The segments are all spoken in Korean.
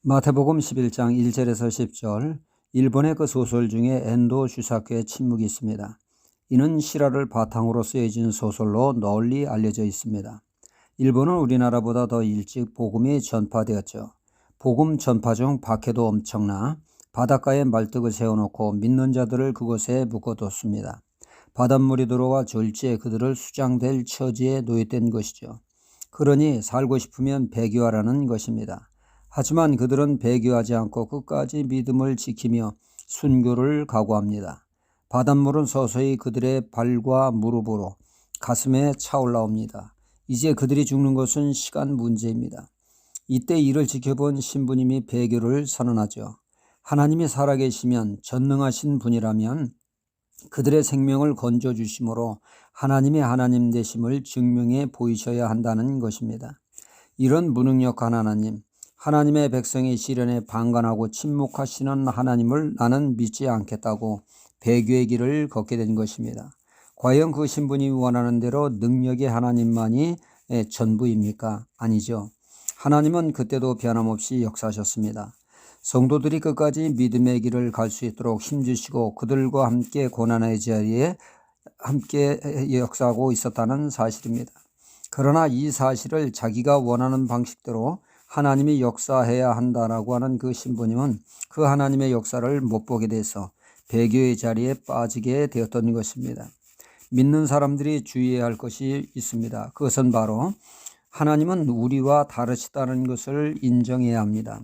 마태복음 11장 1절에서 10절, 일본의 그 소설 중에 엔도 슈사케의 침묵이 있습니다. 이는 실화를 바탕으로 쓰여진 소설로 널리 알려져 있습니다. 일본은 우리나라보다 더 일찍 복음이 전파되었죠. 복음 전파 중 박해도 엄청나 바닷가에 말뚝을 세워놓고 믿는 자들을 그곳에 묶어뒀습니다. 바닷물이 들어와 졸지에 그들을 수장될 처지에 놓였던 것이죠. 그러니 살고 싶으면 배교하라는 것입니다. 하지만 그들은 배교하지 않고 끝까지 믿음을 지키며 순교를 각오합니다. 바닷물은 서서히 그들의 발과 무릎으로 가슴에 차올라옵니다. 이제 그들이 죽는 것은 시간 문제입니다. 이때 이를 지켜본 신부님이 배교를 선언하죠. 하나님이 살아계시면 전능하신 분이라면 그들의 생명을 건져주심으로 하나님의 하나님 되심을 증명해 보이셔야 한다는 것입니다. 이런 무능력한 하나님, 하나님의 백성의 시련에 방관하고 침묵하시는 하나님을 나는 믿지 않겠다고 배교의 길을 걷게 된 것입니다. 과연 그 신분이 원하는 대로 능력의 하나님만이 전부입니까? 아니죠. 하나님은 그때도 변함없이 역사하셨습니다. 성도들이 끝까지 믿음의 길을 갈 수 있도록 힘주시고 그들과 함께 고난의 자리에 함께 역사하고 있었다는 사실입니다. 그러나 이 사실을 자기가 원하는 방식대로 하나님이 역사해야 한다라고 하는 그 신부님은 그 하나님의 역사를 못 보게 돼서 배교의 자리에 빠지게 되었던 것입니다. 믿는 사람들이 주의해야 할 것이 있습니다. 그것은 바로 하나님은 우리와 다르시다는 것을 인정해야 합니다.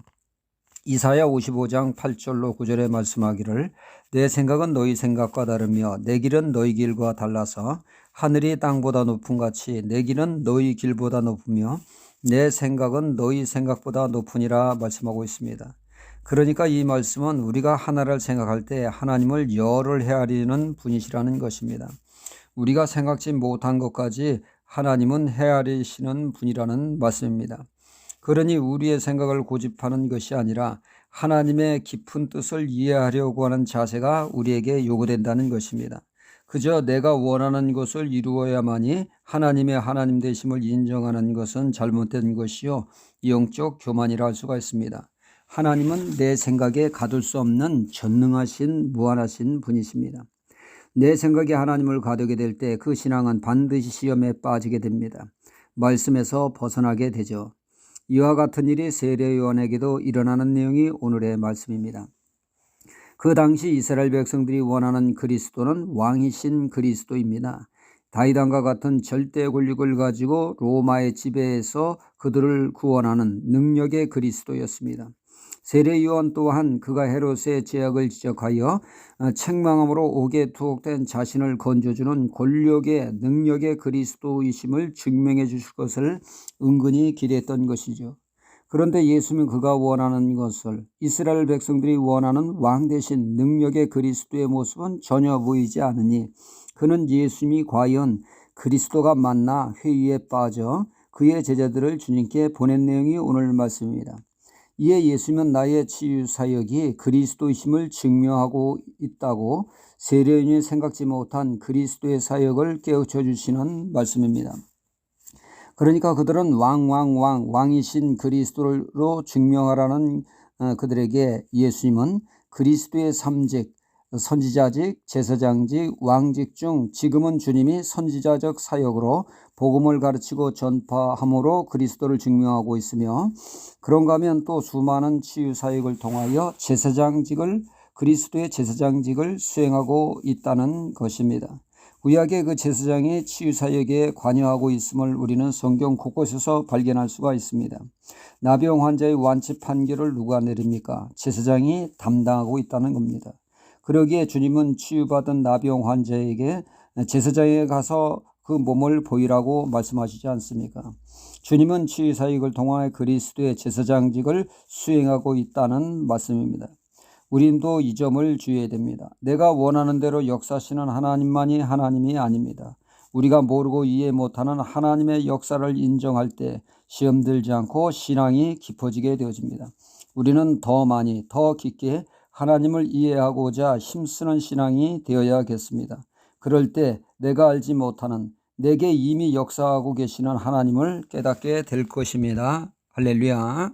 이사야 55장 8절로 9절에 말씀하기를 내 생각은 너희 생각과 다르며 내 길은 너희 길과 달라서 하늘이 땅보다 높음 같이 내 길은 너희 길보다 높으며 내 생각은 너희 생각보다 높으니라 말씀하고 있습니다. 그러니까 이 말씀은 우리가 하나를 생각할 때 하나님을 열을 헤아리는 분이시라는 것입니다. 우리가 생각지 못한 것까지 하나님은 헤아리시는 분이라는 말씀입니다. 그러니 우리의 생각을 고집하는 것이 아니라 하나님의 깊은 뜻을 이해하려고 하는 자세가 우리에게 요구된다는 것입니다. 그저 내가 원하는 것을 이루어야만이 하나님의 하나님 되심을 인정하는 것은 잘못된 것이요 영적 교만이라 할 수가 있습니다. 하나님은 내 생각에 가둘 수 없는 전능하신 무한하신 분이십니다. 내 생각이 하나님을 가두게 될 때 그 신앙은 반드시 시험에 빠지게 됩니다. 말씀에서 벗어나게 되죠. 이와 같은 일이 세례 요한에게도 일어나는 내용이 오늘의 말씀입니다. 그 당시 이스라엘 백성들이 원하는 그리스도는 왕이신 그리스도입니다. 다윗 왕과 같은 절대 권력을 가지고 로마의 지배에서 그들을 구원하는 능력의 그리스도였습니다. 세례 요한 또한 그가 헤롯의 죄악을 지적하여 책망함으로 옥에 투옥된 자신을 건져주는 권력의 능력의 그리스도이심을 증명해 주실 것을 은근히 기대했던 것이죠. 그런데 예수님은 그가 원하는 것을 이스라엘 백성들이 원하는 왕 대신 능력의 그리스도의 모습은 전혀 보이지 않으니 그는 예수님이 과연 그리스도가 맞나 회의에 빠져 그의 제자들을 주님께 보낸 내용이 오늘 말씀입니다. 이에 예수님은 나의 치유 사역이 그리스도이심을 증명하고 있다고 세례요한이 생각지 못한 그리스도의 사역을 깨우쳐 주시는 말씀입니다. 그러니까 그들은 왕이신 그리스도로 증명하라는 그들에게 예수님은 그리스도의 삼직, 선지자직, 제사장직, 왕직 중 지금은 주님이 선지자적 사역으로 복음을 가르치고 전파함으로 그리스도를 증명하고 있으며 그런가 하면 또 수많은 치유 사역을 통하여 그리스도의 제사장직을 수행하고 있다는 것입니다. 구약의 그 제사장이 치유 사역에 관여하고 있음을 우리는 성경 곳곳에서 발견할 수가 있습니다. 나병 환자의 완치 판결을 누가 내립니까? 제사장이 담당하고 있다는 겁니다. 그러기에 주님은 치유받은 나병 환자에게 제사장에 가서 그 몸을 보이라고 말씀하시지 않습니까? 주님은 치유 사역을 통하여 그리스도의 제사장직을 수행하고 있다는 말씀입니다. 우린도 이 점을 주의해야 됩니다. 내가 원하는 대로 역사하시는 하나님만이 하나님이 아닙니다. 우리가 모르고 이해 못하는 하나님의 역사를 인정할 때 시험 들지 않고 신앙이 깊어지게 되어집니다. 우리는 더 많이 더 깊게 하나님을 이해하고자 힘쓰는 신앙이 되어야겠습니다. 그럴 때 내가 알지 못하는 내게 이미 역사하고 계시는 하나님을 깨닫게 될 것입니다. 할렐루야.